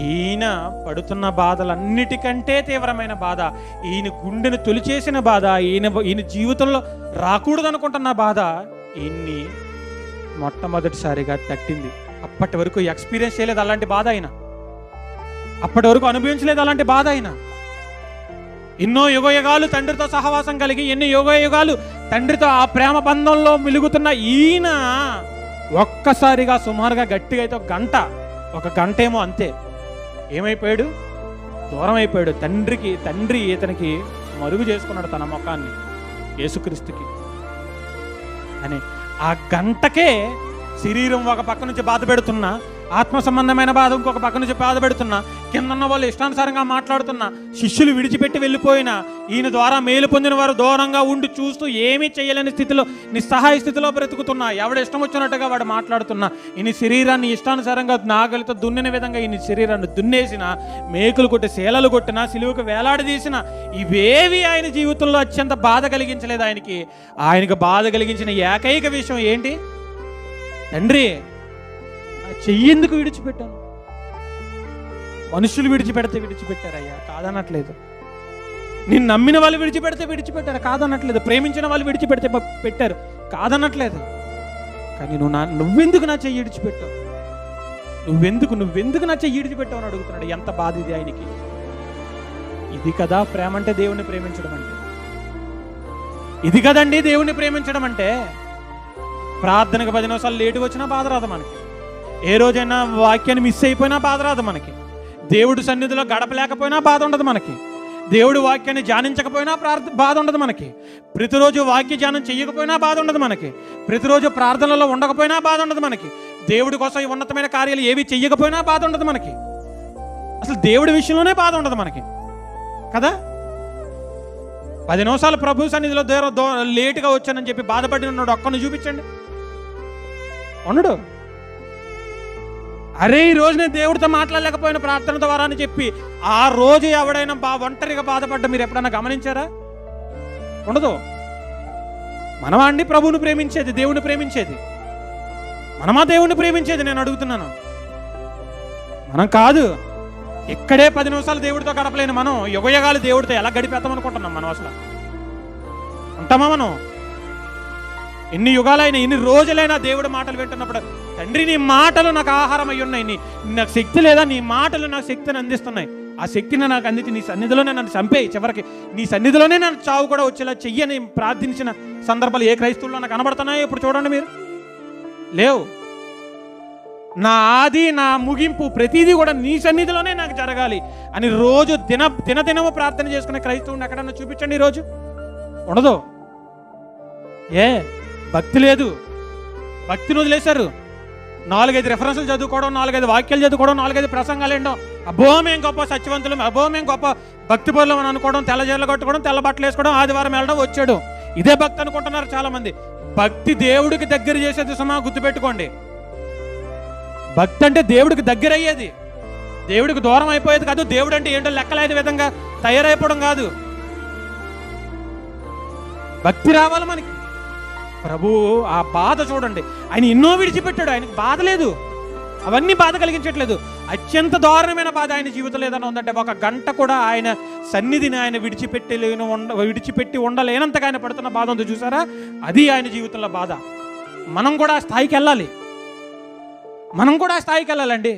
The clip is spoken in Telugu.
ఈయన పడుతున్న బాధలన్నిటికంటే తీవ్రమైన బాధ, ఈయన గుండెను తొలిచేసిన బాధ, ఈయన జీవితంలో రాకూడదు అనుకుంటున్న బాధ ఈయన్ని మొట్టమొదటిసారిగా తట్టింది. అప్పటి వరకు ఎక్స్పీరియన్స్ చేయలేదు అలాంటి బాధ ఆయన, అప్పటి వరకు అనుభవించలేదు అలాంటి బాధ ఆయన. ఎన్నో యుగయుగాలు తండ్రితో సహవాసం కలిగి, ఎన్ని యుగయుగాలు తండ్రితో ఆ ప్రేమ బంధంలో మిలుగుతున్న ఈయన ఒక్కసారిగా సుమారుగా గట్టిగా అయితే ఒక గంట ఏమో అంతే ఏమైపోయాడు, దూరం అయిపోయాడు. తండ్రి ఇతనికి మరుగు చేసుకున్నాడు తన ముఖాన్ని యేసుక్రీస్తుకి అని. ఆ గంటకే శరీరం ఒక పక్క నుంచి బాధ పెడుతున్నా, ఆత్మ సంబంధమైన బాధ ఇంకొక పక్క నుంచి బాధ పెడుతున్నా, కిందన్న వాళ్ళు ఇష్టానుసారంగా మాట్లాడుతున్నా, శిష్యులు విడిచిపెట్టి వెళ్ళిపోయినా ఈయన ద్వారా మేలు పొందిన వారు దూరంగా ఉండి చూస్తూ ఏమీ చేయలేని స్థితిలో, నిస్సహాయ స్థితిలో బ్రతుకుతున్నా, ఎవడు ఇష్టం వచ్చినట్టుగా వాడు మాట్లాడుతున్నా, ఈయన శరీరాన్ని ఇష్టానుసారంగా నాగలితో దున్నిన విధంగా ఈయన శరీరాన్ని దున్నేసిన, మేకులు కొట్టి శీలలు కొట్టినా, సిలువకు వేలాడదీసిన, ఇవేవి ఆయన జీవితంలో అత్యంత బాధ కలిగించలేదు. ఆయనకు బాధ కలిగించిన ఏకైక విషయం ఏంటి? తండ్రి చెయ్యేందుకు విడిచిపెట్టాను? మనుషులు విడిచిపెట్టారయ్యా, కాదనట్లేదు. నిన్ను నమ్మిన వాళ్ళు విడిచిపెట్టారు, కాదనట్లేదు. ప్రేమించిన వాళ్ళు పెట్టారు, కాదనట్లేదు. కానీ నువ్వెందుకు నా చెయ్యి విడిచిపెట్టావు? నువ్వెందుకు నా చెయ్యి విడిచిపెట్టావు అని అడుగుతున్నాడు. ఎంత బాధ ఇది ఆయనకి. ఇది కదా ప్రేమ అంటే, దేవుణ్ణి ప్రేమించడం అంటే. ఇది కదండి దేవుణ్ణి ప్రేమించడం అంటే. ప్రార్థనకు 10 నిమిషాలు లేటు వచ్చినా బాధ రాదు మనకి, ఏ రోజైనా వాక్యాన్ని మిస్ అయిపోయినా బాధ రాదు మనకి, దేవుడి సన్నిధిలో గడపలేకపోయినా బాధ ఉండదు మనకి, దేవుడి వాక్యాన్ని ధ్యానించకపోయినా బాధ ఉండదు మనకి, ప్రతిరోజు వాక్య ధ్యానం చేయకపోయినా బాధ ఉండదు మనకి, ప్రతిరోజు ప్రార్థనలో ఉండకపోయినా బాధ ఉండదు మనకి, దేవుడి కోసం ఈ ఉన్నతమైన కార్యాలు ఏవి చెయ్యకపోయినా బాధ ఉండదు మనకి. అసలు దేవుడి విషయంలోనే బాధ ఉండదు మనకి కదా. 10 నిమిషాలు ప్రభు సన్నిధిలో లేటుగా వచ్చానని చెప్పి బాధపడి ఉన్నాడు ఒక్కను చూపించండి, ఉండడు. అరే ఈ రోజు నేను దేవుడితో మాట్లాడలేకపోయిన ప్రార్థన ద్వారా అని చెప్పి ఆ రోజు ఎవడైనా ఒంటరిగా బాధపడ్డా మీరు ఎప్పుడైనా గమనించారా? ఉండదు. మనమా అండి ప్రభువుని ప్రేమించేది, దేవుని ప్రేమించేది? మనమా దేవుణ్ణి ప్రేమించేది? నేను అడుగుతున్నాను. మనం కాదు. ఇక్కడే 10 నిమిషాలు దేవుడితో గడపలేని మనం యుగయుగాలు దేవుడితో ఎలా గడిపేద్దాం అనుకుంటున్నాం? మనం అసలు ఉంటామా? మనం ఎన్ని యుగాలైనా, ఎన్ని రోజులైనా దేవుడి మాటలు వింటున్నప్పుడు, తండ్రి నీ మాటలు నాకు ఆహారం అయి ఉన్నాయి, నాకు శక్తి లేదా, నీ మాటలు నాకు శక్తిని అందిస్తున్నాయి, ఆ శక్తిని నాకు అందించి నీ సన్నిధిలోనే నన్ను చంపేయి, చివరికి నీ సన్నిధిలోనే నన్ను చావు కూడా వచ్చేలా చెయ్యని ప్రార్థించిన సందర్భాలు ఏ క్రైస్తవుల్లో నాకు కనబడుతున్నాయో ఇప్పుడు చూడండి మీరు. లేవు. నా ఆది, నా ముగింపు ప్రతిదీ కూడా నీ సన్నిధిలోనే నాకు జరగాలి అని రోజు దినదినము ప్రార్థన చేసుకునే క్రైస్తవుని ఎక్కడన్నా చూపించండి ఈరోజు. ఉండదు. భక్తి లేదు. భక్తిని వదిలేశారు. 4-5 రెఫరెన్సులు చదువుకోవడం, 4-5 వాక్యాలు చదువుకోవడం, 4-5 ప్రసంగాలు ఏంటో, అబ్బో మేము గొప్ప సత్యవంతులు, అబ్బో మేము గొప్ప భక్తి పరులం అని అనుకోవడం, తెల్లజీరలు కట్టుకోవడం, తెల్ల బట్టలు వేసుకోవడం, ఆదివారం వెళ్ళడం, వచ్చాడు, ఇదే భక్తి అనుకుంటున్నారు చాలా మంది. భక్తి దేవుడికి దగ్గర చేసేది సుమా, గుర్తుపెట్టుకోండి. భక్తి అంటే దేవుడికి దగ్గర అయ్యేది, దేవుడికి దూరం అయిపోయేది కాదు. దేవుడు అంటే ఏంటో లెక్కలేని విధంగా తయారైపోవడం కాదు. భక్తి రావాలి మనకి. ప్రభు ఆ బాధ చూడండి, ఆయన ఎన్నో విడిచిపెట్టాడు, ఆయనకు బాధ లేదు, అవన్నీ బాధ కలిగించట్లేదు. అత్యంత దారుణమైన బాధ ఆయన జీవితంలో ఏదైనా ఉందంటే, ఒక గంట కూడా ఆయన సన్నిధిని ఆయన విడిచిపెట్టి ఉండలేనంతగా ఆయన పడుతున్న బాధ ఉందో చూసారా, అది ఆయన జీవితంలో బాధ. మనం కూడా ఆ స్థాయికి వెళ్ళాలి, మనం కూడా ఆ స్థాయికి వెళ్ళాలండి.